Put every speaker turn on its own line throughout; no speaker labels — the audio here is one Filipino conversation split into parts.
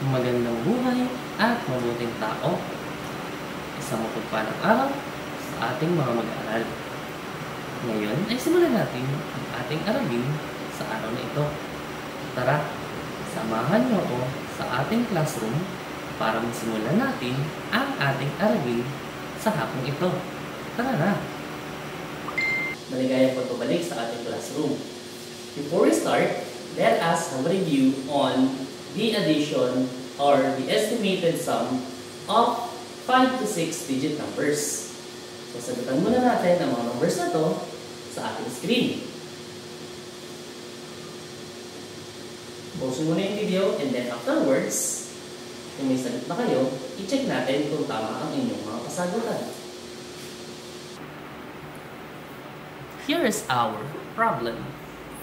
magandang buhay at mabuting tao. Isang mapagpalang araw sa ating mga mag-aaral. Ngayon ay simulan natin ang ating aralin sa araw na ito. Tara, samahan niyo ako sa ating classroom para masimulan natin ang ating aralin sa hapong ito. Tara na! Maligayang pagbabalik sa ating classroom. Before we start, let us have a review on the addition or the estimated sum of 5 to 6 digit numbers. So, sagutan muna natin ang mga numbers na to sa ating screen. Pause muna yung video and then afterwards, kung may sagot na kayo, i-check natin kung tama ang inyong mga kasagutan. Here is our problem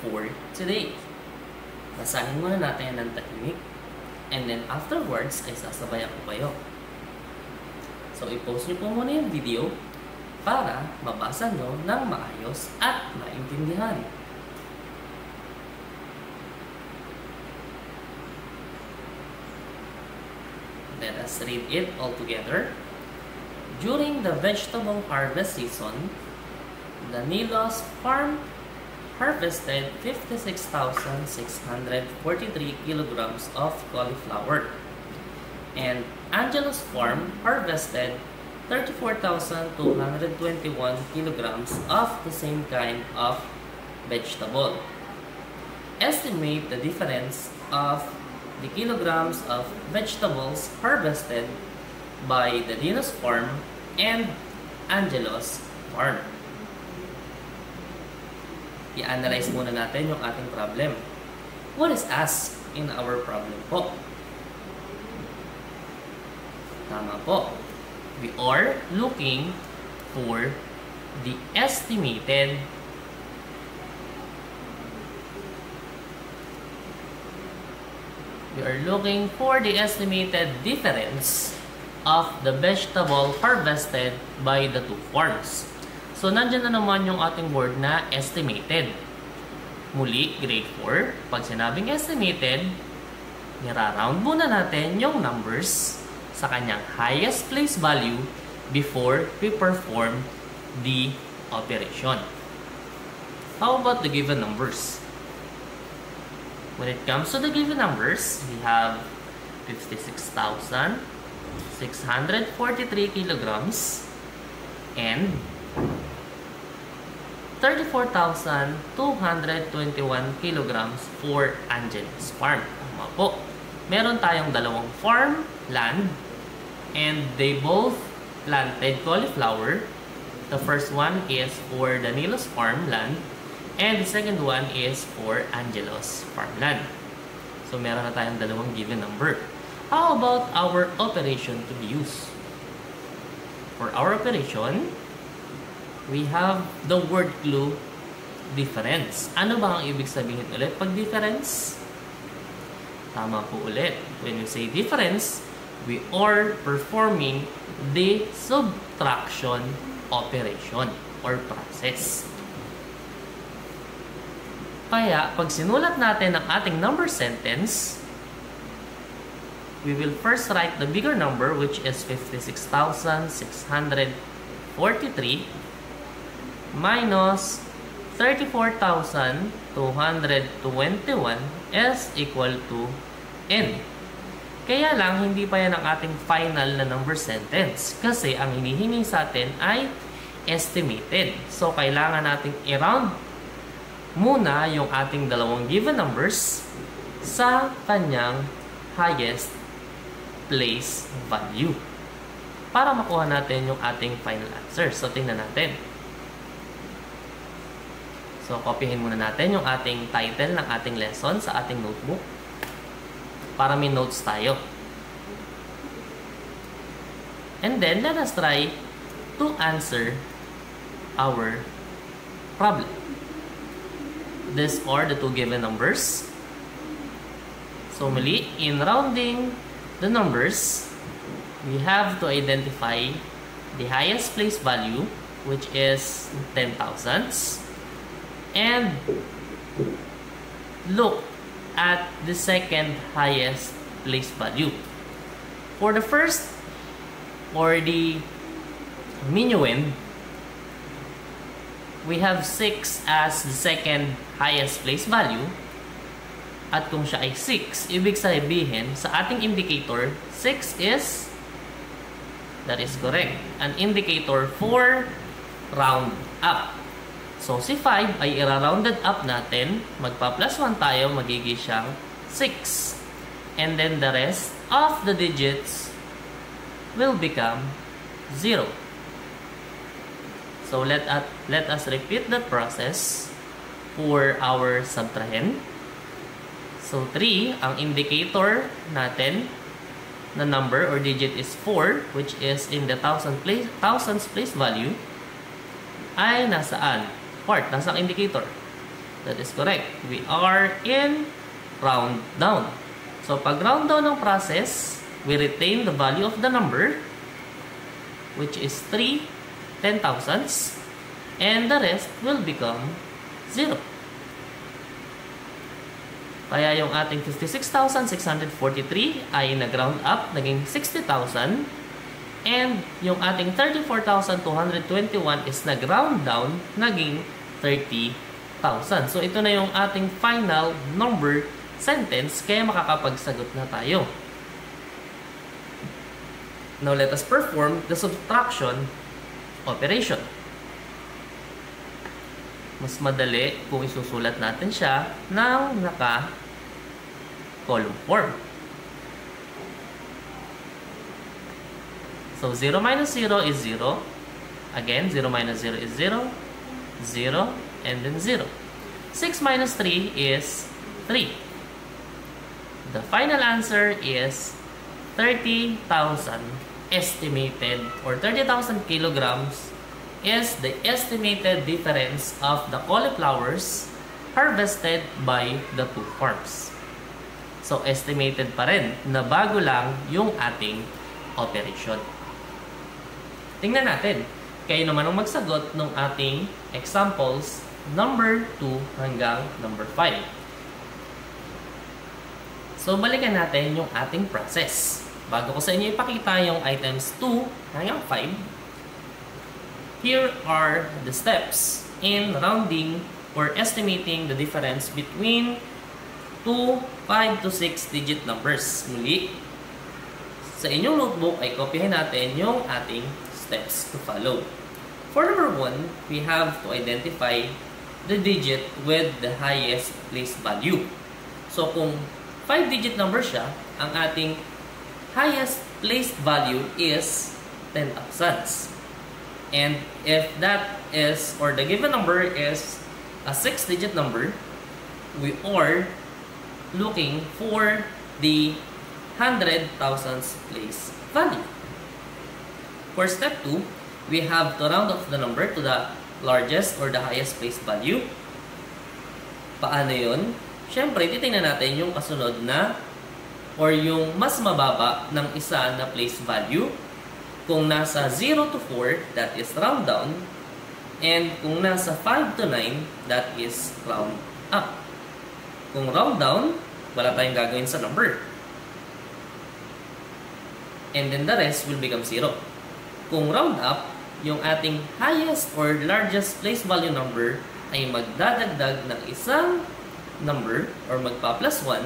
for today. Basahin muna natin ng tahimik and then afterwards ay sasabayan ko kayo. So, i-pause nyo po muna yung video para mabasa nyo ng maayos at maintindihan. Let us read it all together. During the vegetable harvest season, Danilo's farm harvested 56,643 kilograms of cauliflower, and Angelo's farm harvested 34,221 kilograms of the same kind of vegetable. Estimate the difference of the kilograms of vegetables harvested by Danilo's farm and Angelo's farm. I-analyze muna natin yung ating problem. What is asked in our problem po? Tama po. We are looking for the estimated difference of the vegetable harvested by the two farms. So, nandiyan na naman yung ating word na estimated. Muli, grade 4, pag sinabing estimated, niraround muna natin yung numbers sa kanyang highest place value before we perform the operation. How about the given numbers? When it comes to the given numbers, we have 56,643 kilograms and 34,221 kilograms for Angelo's farm. Tama po. Meron tayong dalawang farm land and they both planted cauliflower. The first one is for Danilo's farm land and the second one is for Angelo's farmland. So, meron na tayong dalawang given number. How about our operation to be used? For our operation, we have the word clue, difference. Ano ba ang ibig sabihin ulit pag difference? Tama po ulit. When we say difference, we are performing the subtraction operation or process. Kaya, pag sinulat natin ang ating number sentence, we will first write the bigger number which is 56,643 minus 34,221 is equal to n. Kaya lang, hindi pa yan ang ating final na number sentence kasi ang hinihingi sa atin ay estimated. So, kailangan nating i-round muna yung ating dalawang given numbers sa kanyang highest place value para makuha natin yung ating final answer. So, tingnan natin. So, kopyahin muna natin yung ating title ng ating lesson sa ating notebook para may notes tayo. And then, let us try to answer our problem. These are the two given numbers. So, muli, in rounding the numbers, we have to identify the highest place value, which is 10 thousandths. And look at the second highest place value. For the first or the minuend, we have 6 as the second highest place value. At kung siya ay 6, ibig sabihin sa ating indicator, 6 is, that is correct, an indicator for round up. So si 5 ay ira-rounded up natin, magpa-plus 1 tayo, magiging siyang 6. And then the rest of the digits will become 0. So let us repeat that process for our subtrahend. So 3, ang indicator natin na number or digit is 4, which is in the thousands place value, ay nasaan? Part, nasa indicator. That is correct. We are in round down. So pag round down ng process, we retain the value of the number, which is 3 10,000s, and the rest will become 0. Kaya yung ating 56,643 ay nag-round up, naging 60,000. And yung ating 34,221 is nag-round down, naging 30,000. So ito na yung ating final number sentence, kaya makakapagsagot na tayo. Now let us perform the subtraction operation. Mas madali kung isusulat natin siya ng naka-column form. So 0 minus 0 is 0. Again, 0 minus 0 is 0. 0, and then 0. 6 minus 3 is 3. The final answer is 30,000 estimated, or 30,000 kilograms is the estimated difference of the cauliflowers harvested by the two farms. So, estimated pa rin na bago lang yung ating operation. Tingnan natin. Kayo naman ang magsagot ng ating examples number 2 hanggang number 5. So, balikan natin yung ating process. Bago ko sa inyo ipakita yung items 2 hanggang 5, here are the steps in rounding or estimating the difference between 2, 5 to 6 digit numbers. Muli, sa inyong notebook ay kopyahin natin yung ating steps to follow. For number 1, we have to identify the digit with the highest place value. So kung 5-digit number siya, ang ating highest placed value is 10,000. And if that is, or the given number is a 6-digit number, we are looking for the 100,000 place value. For step 2, we have to round off the number to the largest or the highest place value. Paano yun? Siyempre, titingnan natin yung kasunod na or yung mas mababa ng isa na place value. Kung nasa 0 to 4, that is round down. And kung nasa 5 to 9, that is round up. Kung round down, wala tayong gagawin sa number. And then the rest will become 0. Kung round up, yung ating highest or largest place value number ay magdadagdag ng isang number or magpa-plus 1.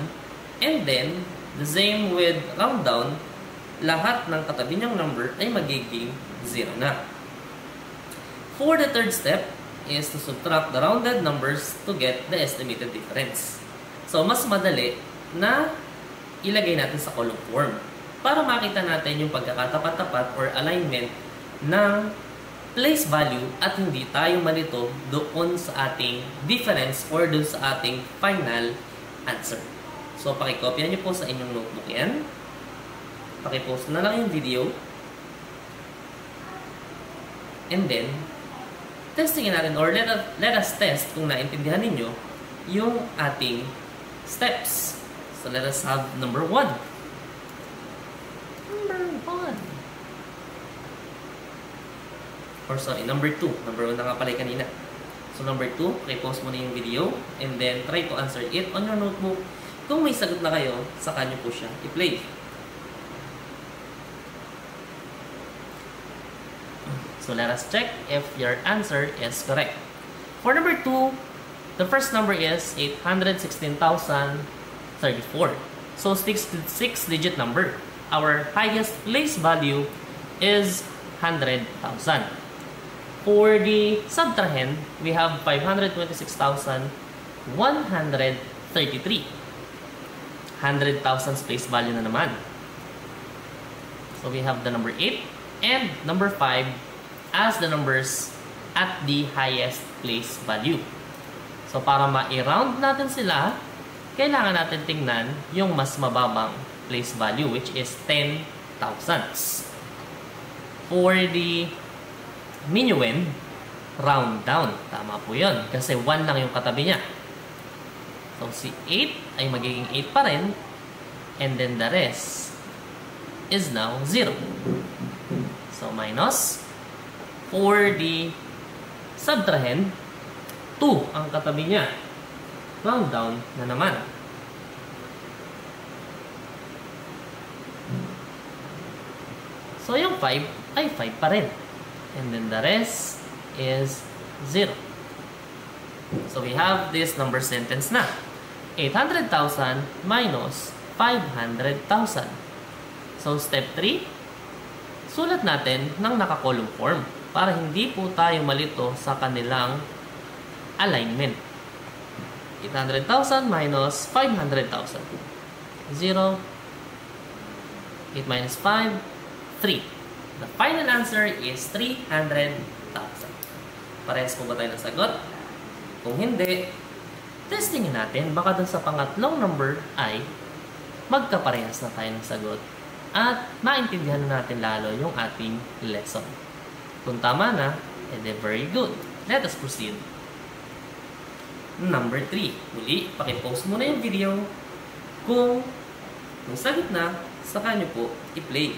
And then, the same with round down, lahat ng katabi niyang number ay magiging 0 na. For the third step is to subtract the rounded numbers to get the estimated difference. So, mas madali na ilagay natin sa column form para makita natin yung pagkakatapat-tapat or alignment ng place value at hindi tayo malito doon sa ating difference or doon sa ating final answer. So, pakikopya nyo po sa inyong notebook yan. Pakipost na lang yung video. And then, testingin natin or let us test kung naintindihan ninyo yung ating steps. So, let us have number 1. Or sorry, number 2. Number 1 na nga pala kanina. So, number 2, i-post mo na yung video and then try to answer it on your notebook Kung may sagot na kayo, saka nyo po siya i-play. So let us check if your answer is correct. For number 2, the first number is 816,034. So 6-digit number. Our highest place value is 100,000. For the subtrahend, we have 526,133. 100,000 place value na naman. So we have the number 8 and number 5 as the numbers at the highest place value. So para ma-round natin sila, kailangan natin tingnan yung mas mababang place value, which is 10 thousandths. For the minuend, round down. Tama po yun. Kasi 1 lang yung katabi niya. So si 8 ay magiging 8 pa rin. And then the rest is now 0. So minus. For the subtrahend, 2 ang katabi niya. Round down na naman. So yung 5 ay 5 pa rin. And then the rest is 0. So we have this number sentence na. 800,000 minus 500,000. So step 3, sulat natin ng naka-column form para hindi po tayo malito sa kanilang alignment. 800,000 minus 500,000. 0. 8 minus 5. 3. The final answer is 300,000. Parehas po ba tayo ng sagot? Kung hindi, testingin natin. Baka dun sa pangatlong number ay magkaparehas na tayo ng sagot at maintindihan natin lalo yung ating lesson. Kung tama na, edi very good. Let us proceed. Number 3. Muli, pakipost muna yung video. Kung sagot na, saka nyo po i-play.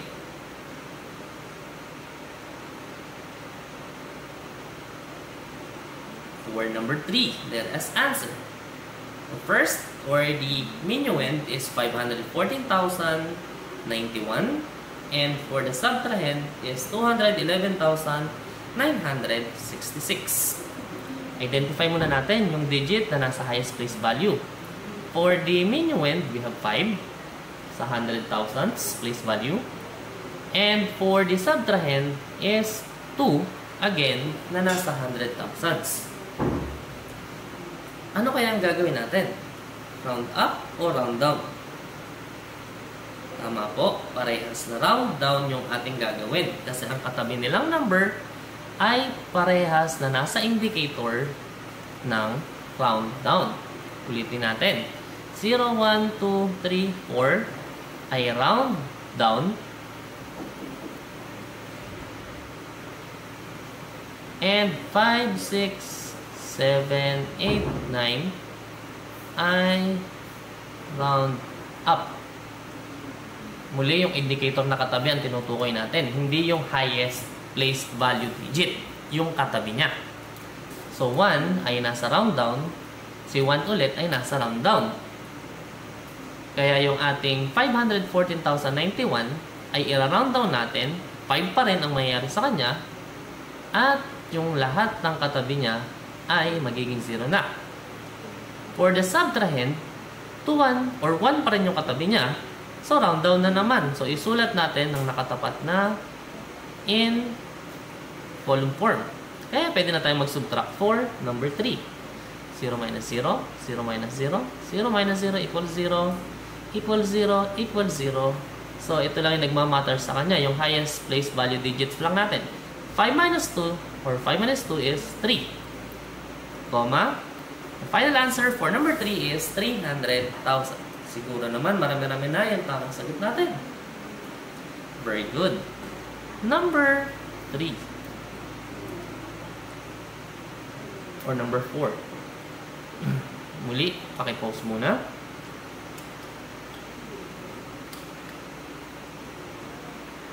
For number 3, let us answer. The first, or the minuend, is 514,091. And for the subtrahend is 211,966. Identify muna natin yung digit na nasa highest place value. For the minuend, we have 5 sa 100,000 place value. And for the subtrahend is 2, again, na nasa 100,000. Ano kaya ang gagawin natin? Round up o round down? Tama po, parehas na round down yung ating gagawin. Kasi ang katabi nilang number ay parehas na nasa indicator ng round down. Ulitin natin. 0, 1, 2, 3, 4 ay round down. And 5, 6, 7, 8, 9 ay round up. Muli yung indicator na katabi ang tinutukoy natin. Hindi yung highest place value digit. Yung katabi niya. So 1 ay nasa round down. Si 1 ulit ay nasa round down. Kaya yung ating 514,091 ay i-round down natin. 5 pa rin ang mayayari sa kanya. At yung lahat ng katabi niya ay magiging 0 na. For the subtrahend, 2, 1 or 1 pa rin yung katabi niya. So, round down na naman. So, isulat natin ng nakatapat na in column form. Kaya, pwede na tayong mag-subtract for number 3. 0 minus 0, 0 minus 0, 0 minus 0 equals 0, equals 0, equals 0. So, ito lang yung nagmamatter sa kanya. Yung highest place value digits lang natin. 5 minus 2 or 5 minus 2 is 3. Comma. The final answer for number 3 is 300,000. Siguro naman, marami-rami na yung tamang sagot natin. Very good. Number 3. Or number 4. Muli, pakipost muna.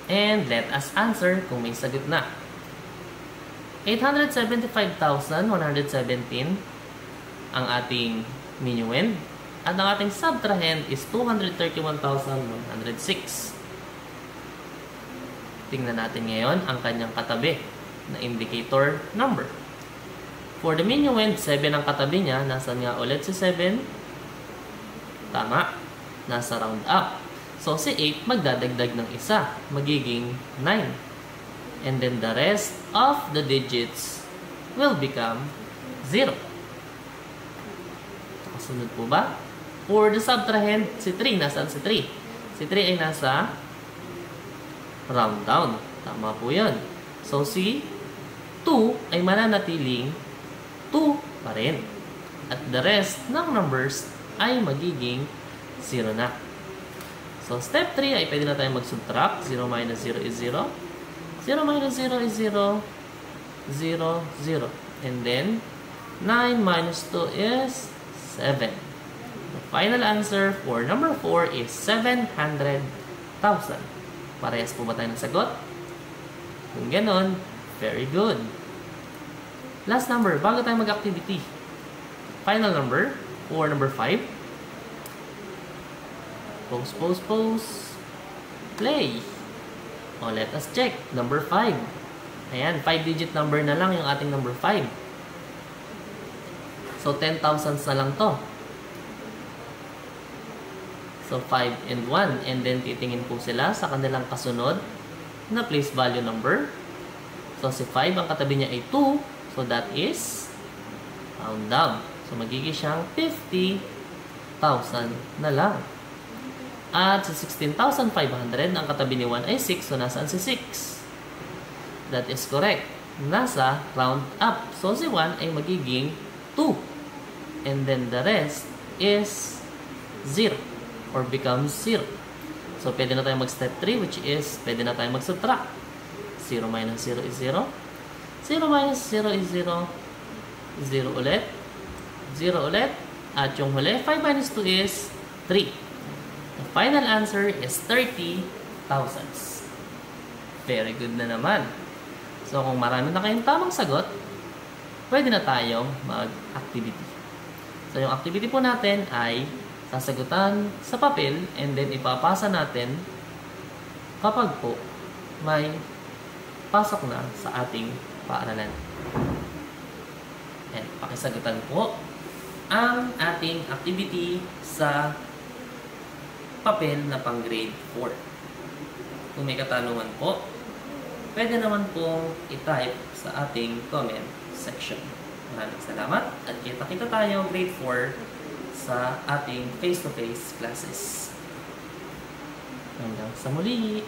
And let us answer kung may sagot na. 875,117 ang ating minuend. At ang ating subtrahend is 231,106. Tingnan natin ngayon ang kanyang katabi na indicator number. For the minuend, 7 ang katabi niya. Nasaan nga ulit si 7? Tama. Nasa round up. So, si 8 magdadagdag ng isa. Magiging 9. And then the rest of the digits will become 0. Kasunod po ba? For the subtrahend, si 3. Nasaan si 3? Si 3 ay nasa round down. Tama po yun. So, si 2 ay mananatiling 2 pa rin. At the rest ng numbers ay magiging 0 na. So, step 3 ay pwede na tayong mag-subtract. 0 minus 0 is 0. 0 minus 0 is 0. 0, 0. And then, 9 minus 2 is 7. The final answer for number 4 is 700,000. Parehas po ba tayo ng sagot? Kung ganon, very good. Last number, bago tayo mag-activity. Final number, for number 5. Pause. Play. O, let us check. Number 5. Ayan, 5-digit number na lang yung ating number 5. So, 10,000 na lang to. So, 5 and 1. And then, titingin po sila sa kanilang kasunod na place value number. So, si 5, ang katabi niya ay 2. So, that is round down. So, magiging siyang 50,000 na lang. At sa 16,500, ang katabi ni 1 ay 6. So, nasaan si 6? That is correct. Nasa round up. So, si 1 ay magiging 2. And then, the rest is 0. Or becomes 0. So, pwede na tayong mag-step 3, which is, pwede na tayong mag-subtract. 0 minus 0 is 0. 0 minus 0 is 0. 0 ulit. 0 ulit. At yung huli, 5 minus 2 is 3. The final answer is 30,000. Very good na naman. So, kung marami na kayong tamang sagot, pwede na tayong mag-activity. So, yung activity po natin ay sasagutan sa papel and then ipapasa natin kapag po may pasok na sa ating paaralan. And pakisagutan po ang ating activity sa papel na pang grade 4. Kung may katanungan po, pwede naman pong i-type sa ating comment section. Maraming salamat at kita-kita tayo grade 4 sa ating face-to-face classes. Hanggang sa muli!